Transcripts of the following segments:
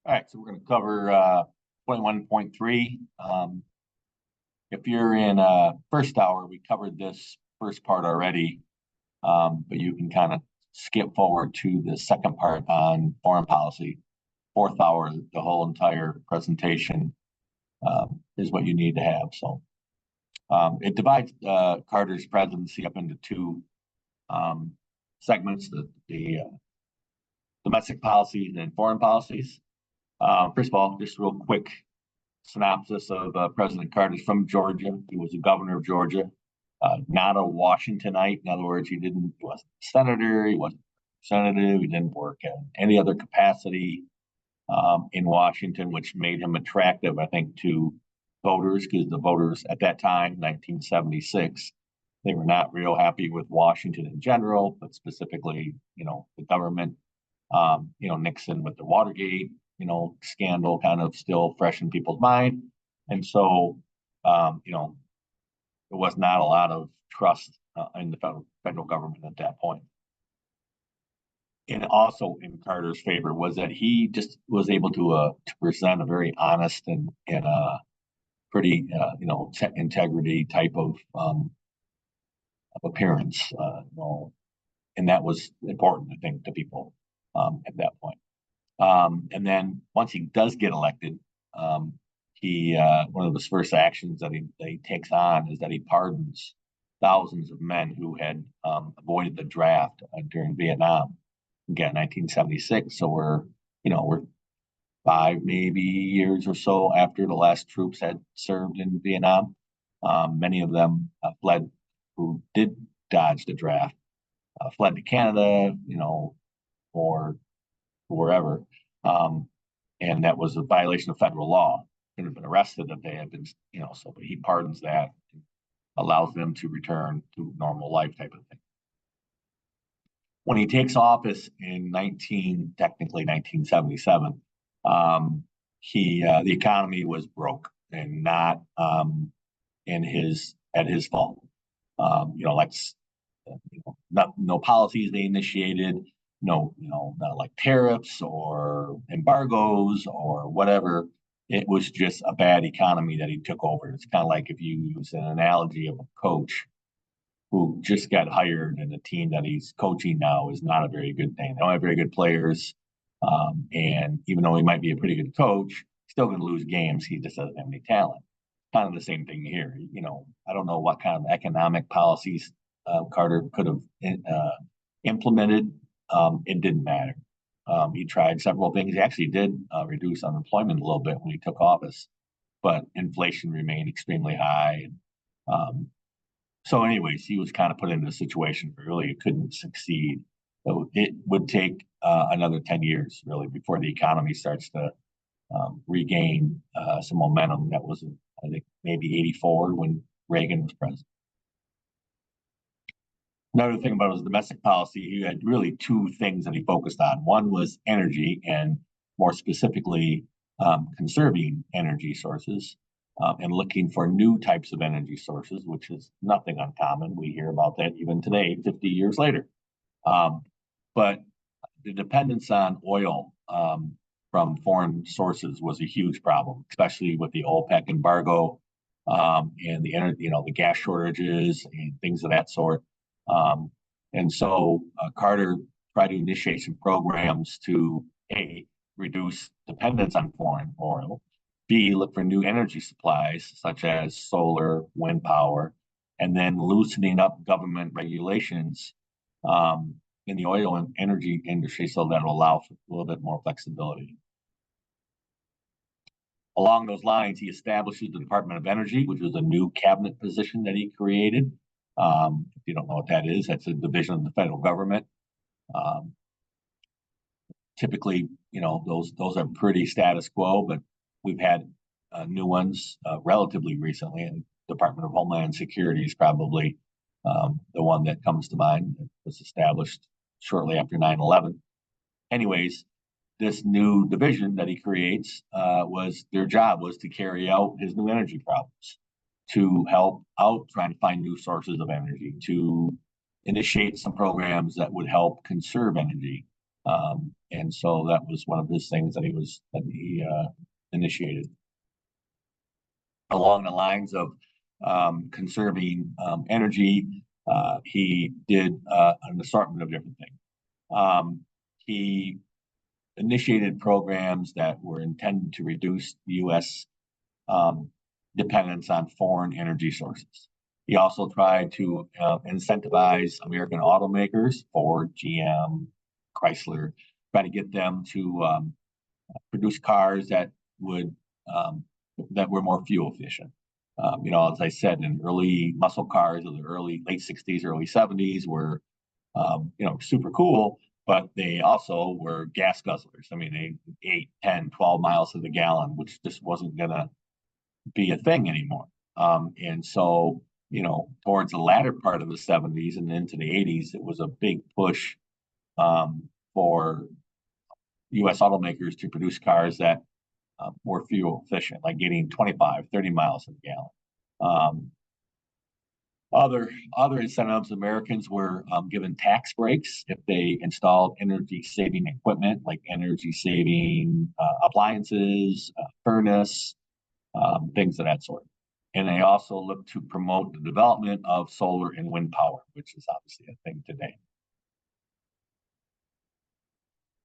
All right, so we're going to cover 21.3. If you're in first hour, we covered this first part already, but you can kind of skip forward to the second part on foreign policy. Fourth hour, the whole entire presentation is what you need to have. So it divides Carter's presidency up into two segments: the domestic policies and foreign policies. First of all, just real quick synopsis of President Carter. Is from Georgia. He was the governor of Georgia, not a Washingtonite. In other words, he wasn't a senator, he wasn't a representative, he didn't work in any other capacity in Washington, which made him attractive, I think, to voters, because the voters at that time, 1976, they were not real happy with Washington in general, but specifically, the government. Nixon with the Watergate, scandal kind of still fresh in people's mind. And so, there was not a lot of trust in the federal government at that point. And also in Carter's favor was that he just was able to present a very honest and pretty, integrity type of appearance, and that was important, I think, to people at that point. And then once he does get elected, he one of his first actions that he takes on is that he pardons thousands of men who had avoided the draft during Vietnam. Again, 1976. So we're 5 maybe years or so after the last troops had served in Vietnam. Many of them fled, who did dodge the draft, fled to Canada, or wherever. And that was a violation of federal law. Could have been arrested if they had been, but he pardons that, allows them to return to normal life type of thing. When he takes office in technically 1977, the economy was broke and not at his fault. No policies they initiated, not like tariffs or embargoes or whatever. It was just a bad economy that he took over. It's kind of like if you use an analogy of a coach who just got hired and the team that he's coaching now is not a very good thing. They don't have very good players. And even though he might be a pretty good coach, he's still going to lose games. He just doesn't have any talent. Kind of the same thing here. I don't know what kind of economic policies Carter could have implemented. It didn't matter. He tried several things. He actually did reduce unemployment a little bit when he took office, but inflation remained extremely high. So anyways, he was kind of put into a situation where really he couldn't succeed. So it would take another 10 years, really, before the economy starts to regain some momentum. That was, I think, maybe 84 when Reagan was president. Another thing about his domestic policy, he had really two things that he focused on. One was energy, and more specifically, conserving energy sources and looking for new types of energy sources, which is nothing uncommon. We hear about that even today, 50 years later. But the dependence on oil from foreign sources was a huge problem, especially with the OPEC embargo and the gas shortages and things of that sort. And so Carter tried to initiate some programs to A, reduce dependence on foreign oil, B, look for new energy supplies such as solar, wind power, and then loosening up government regulations in the oil and energy industry so that will allow for a little bit more flexibility. Along those lines, he establishes the Department of Energy, which was a new cabinet position that he created. If you don't know what that is, that's a division of the federal government. Typically, those are pretty status quo, but we've had new ones relatively recently, and Department of Homeland Security is probably the one that comes to mind. It was established shortly after 9/11. Anyways, this new division that he creates their job was to carry out his new energy problems, to help out trying to find new sources of energy, to initiate some programs that would help conserve energy, And so that was one of his things that he initiated. Along the lines of conserving energy, he did an assortment of different things. He initiated programs that were intended to reduce the U.S. Dependence on foreign energy sources. He also tried to incentivize American automakers, Ford, GM, Chrysler, try to get them to produce cars that were more fuel efficient. As I said, in early muscle cars of the late 60s, early 70s were, super cool, but they also were gas guzzlers. I mean, they 8, 10, 12 miles to the gallon, which just wasn't going to be a thing anymore. And so, towards the latter part of the 70s and into the 80s, it was a big push for U.S. automakers to produce cars that were fuel efficient, like getting 25, 30 miles to the gallon. Other incentives, Americans were given tax breaks if they installed energy saving equipment, like energy saving appliances, furnace, things of that sort. And they also look to promote the development of solar and wind power, which is obviously a thing today.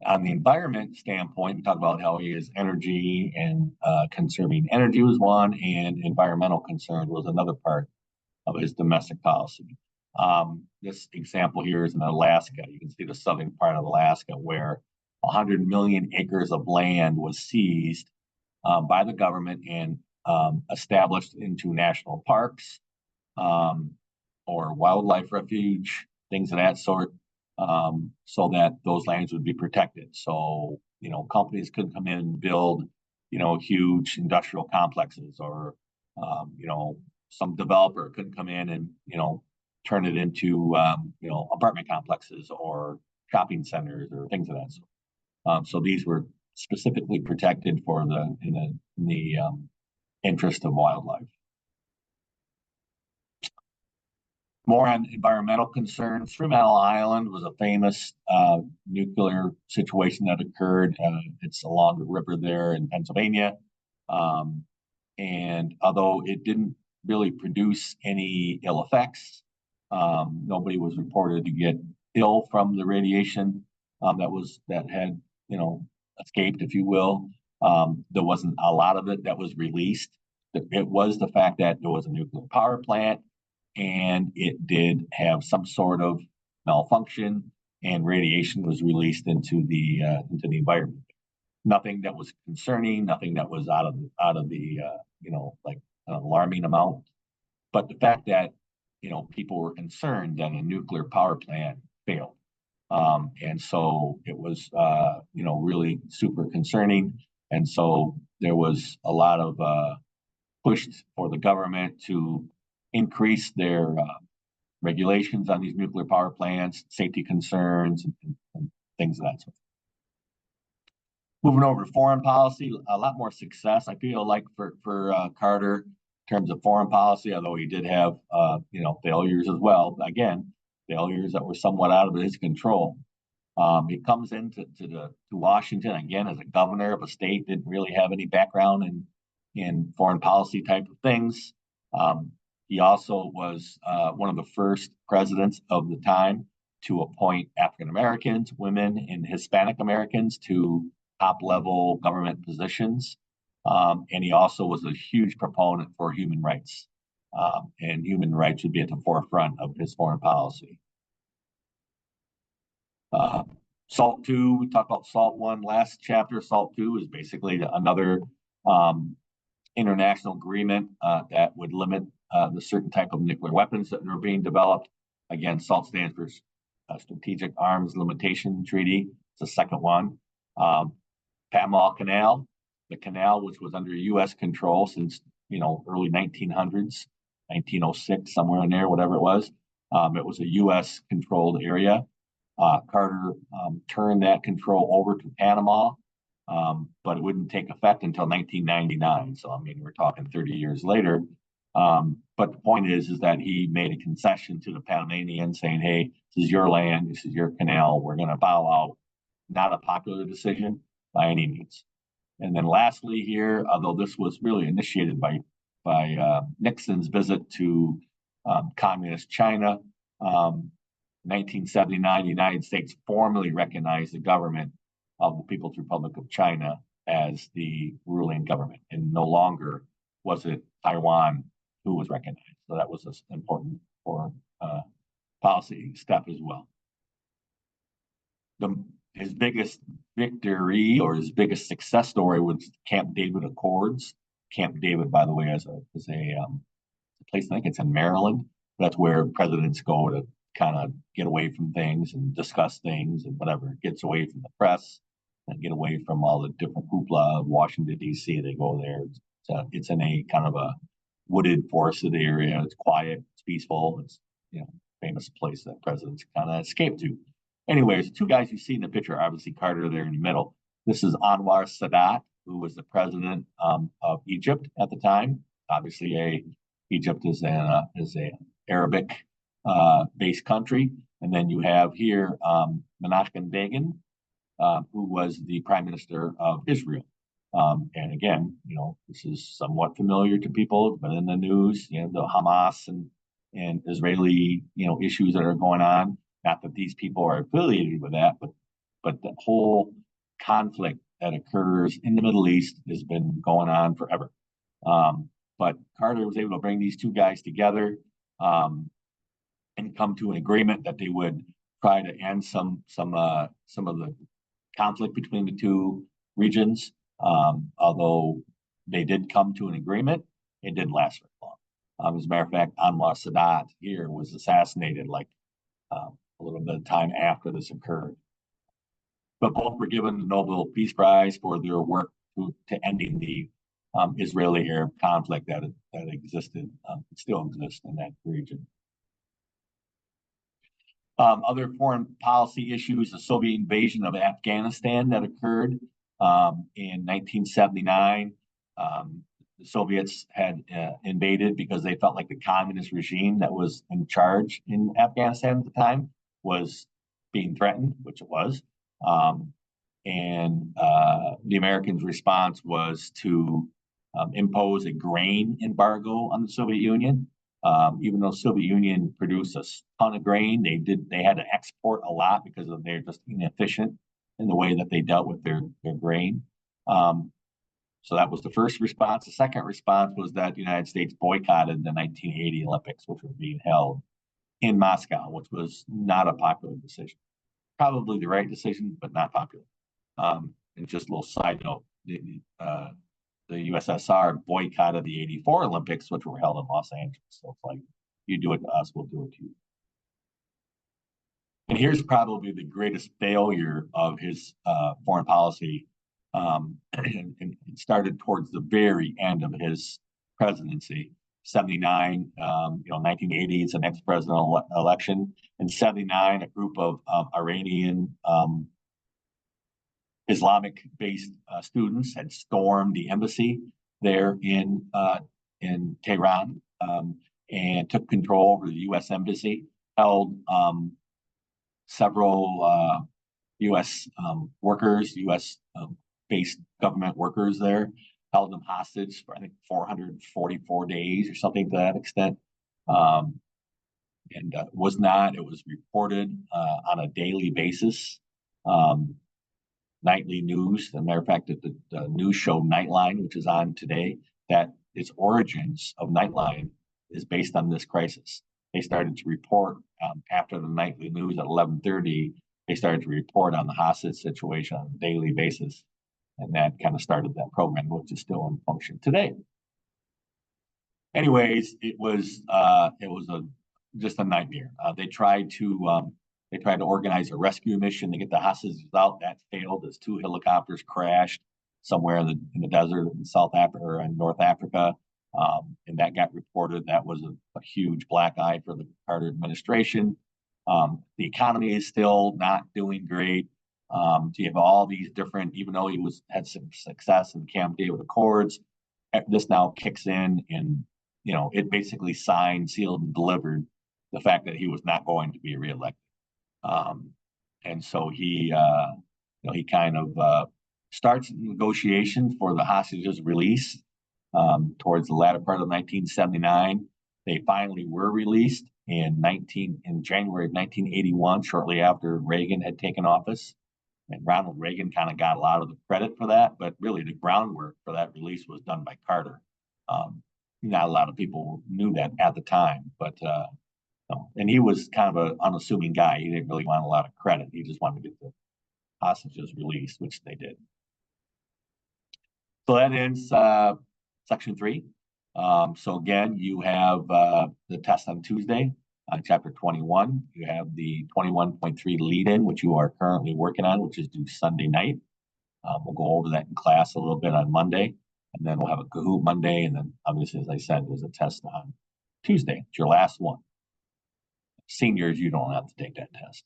On the environment standpoint, we talk about how he is energy and conserving energy was one, and environmental concern was another part of his domestic policy. This example here is in Alaska. You can see the southern part of Alaska where 100 million acres of land was seized by the government and established into national parks or wildlife refuge, things of that sort, so that those lands would be protected. So, companies couldn't come in and build, huge industrial complexes, or, some developer couldn't come in and, turn it into, apartment complexes or shopping centers or things of that sort. So these were specifically protected for in the interest of wildlife. More on environmental concerns. Fremantle Island was a famous nuclear situation that occurred. It's along the river there in Pennsylvania. And although it didn't really produce any ill effects, nobody was reported to get ill from the radiation that had escaped, if you will. There wasn't a lot of it that was released. It was the fact that there was a nuclear power plant and it did have some sort of malfunction, and radiation was released into the environment. Nothing that was concerning, nothing that was out of the like an alarming amount. But the fact that people were concerned that a nuclear power plant failed, and so it was really super concerning, and so there was a lot of push for the government to increase their regulations on these nuclear power plants, safety concerns, and things of that sort. Moving over to foreign policy, a lot more success, I feel like, for Carter in terms of foreign policy, although he did have failures as well. Again, failures that were somewhat out of his control. He comes into Washington again as a governor of a state, didn't really have any background in foreign policy type of things. He also was one of the first presidents of the time to appoint African Americans, women, and Hispanic Americans to top-level government positions. And he also was a huge proponent for human rights. And human rights would be at the forefront of his foreign policy. SALT II, we talked about SALT I last chapter. SALT II is basically another international agreement that would limit the certain type of nuclear weapons that are being developed. Again, SALT stands for Strategic Arms Limitation Treaty. It's the second one. Panama Canal, the canal, which was under U.S. control since early 1900s, 1906, somewhere in there, whatever it was. It was a U.S. controlled area. Carter turned that control over to Panama, but it wouldn't take effect until 1999. So, I mean, we're talking 30 years later. But the point is that he made a concession to the Panamanians saying, hey, this is your land, this is your canal, we're going to bow out not a popular decision by any means. And then lastly here, although this was really initiated by Nixon's visit to communist China, 1979, the United States formally recognized the government of the People's Republic of China as the ruling government, and no longer was it Taiwan who was recognized. So that was an important foreign policy step as well. His biggest victory or his biggest success story was Camp David Accords. Camp David, by the way, is a place, I think it's in Maryland. That's where presidents go to kind of get away from things and discuss things and whatever. Gets away from the press and get away from all the different hoopla of Washington, D.C. They go there. It's in a kind of a wooded, forested area. It's quiet, it's peaceful. It's, famous place that presidents kind of escape to. Anyways, two guys you see in the picture, obviously Carter there in the middle. This is Anwar Sadat, who was the president of Egypt at the time. Obviously, Egypt is a Arabic based country, and then you have here Menachem Begin, who was the prime minister of Israel. And again, this is somewhat familiar to people, but in the news, the Hamas and Israeli, issues that are going on. Not that these people are affiliated with that, but the whole conflict that occurs in the Middle East has been going on forever. But Carter was able to bring these two guys together and come to an agreement that they would try to end some of the conflict between the two regions. Although they did come to an agreement, it didn't last very long. As a matter of fact, Anwar Sadat here was assassinated a little bit of time after this occurred. But both were given the Nobel Peace Prize for their work to ending the Israeli-Arab conflict that existed, still exists in that region. Other foreign policy issues, the Soviet invasion of Afghanistan that occurred in 1979. The Soviets had invaded because they felt like the communist regime that was in charge in Afghanistan at the time was being threatened, which it was. And the Americans' response was to impose a grain embargo on the Soviet Union. Even though the Soviet Union produced a ton of grain, they had to export a lot because they're just inefficient in the way that they dealt with their grain. So that was the first response. The second response was that the United States boycotted the 1980 Olympics, which were being held in Moscow, which was not a popular decision. Probably the right decision, but not popular. And just a little side note, the USSR boycotted the 84 Olympics, which were held in Los Angeles. So it's like, you do it to us, we'll do it to you. And here's probably the greatest failure of his foreign policy. And it started towards the very end of his presidency. 79, 1980 is the next presidential election. In 79, a group of Iranian Islamic-based students had stormed the embassy there in Tehran and took control over the U.S. embassy, held several U.S. workers, U.S.-based government workers there, held them hostage for, I think, 444 days or something to that extent. And it was reported on a daily basis. Nightly news. As a matter of fact, the news show Nightline, which is on today, that its origins of Nightline is based on this crisis. They started to report after the nightly news at 11:30. They started to report on the hostage situation on a daily basis, and that kind of started that program, which is still in function today. Anyways, it was just a nightmare. They tried to organize a rescue mission to get the hostages out. That failed as two helicopters crashed somewhere in the desert in South Africa or in North Africa. And that got reported. That was a huge black eye for the Carter administration. The economy is still not doing great. So you have all these different, even though he had some success in Camp David Accords, this now kicks in, and it basically signed, sealed, and delivered the fact that he was not going to be reelected. And so he he kind of starts negotiations for the hostages' release towards the latter part of 1979. They finally were released in January of 1981, shortly after Reagan had taken office. And Ronald Reagan kind of got a lot of the credit for that, but really the groundwork for that release was done by Carter. Not a lot of people knew that at the time, but and he was kind of an unassuming guy. He didn't really want a lot of credit. He just wanted to get the hostages released, which they did. So that ends section 3. So again, you have the test on Tuesday on chapter 21. You have the 21.3 lead-in, which you are currently working on, which is due Sunday night. We'll go over that in class a little bit on Monday, and then we'll have a Kahoot Monday, and then obviously, as I said, there's a test on Tuesday. It's your last one. Seniors, you don't have to take that test.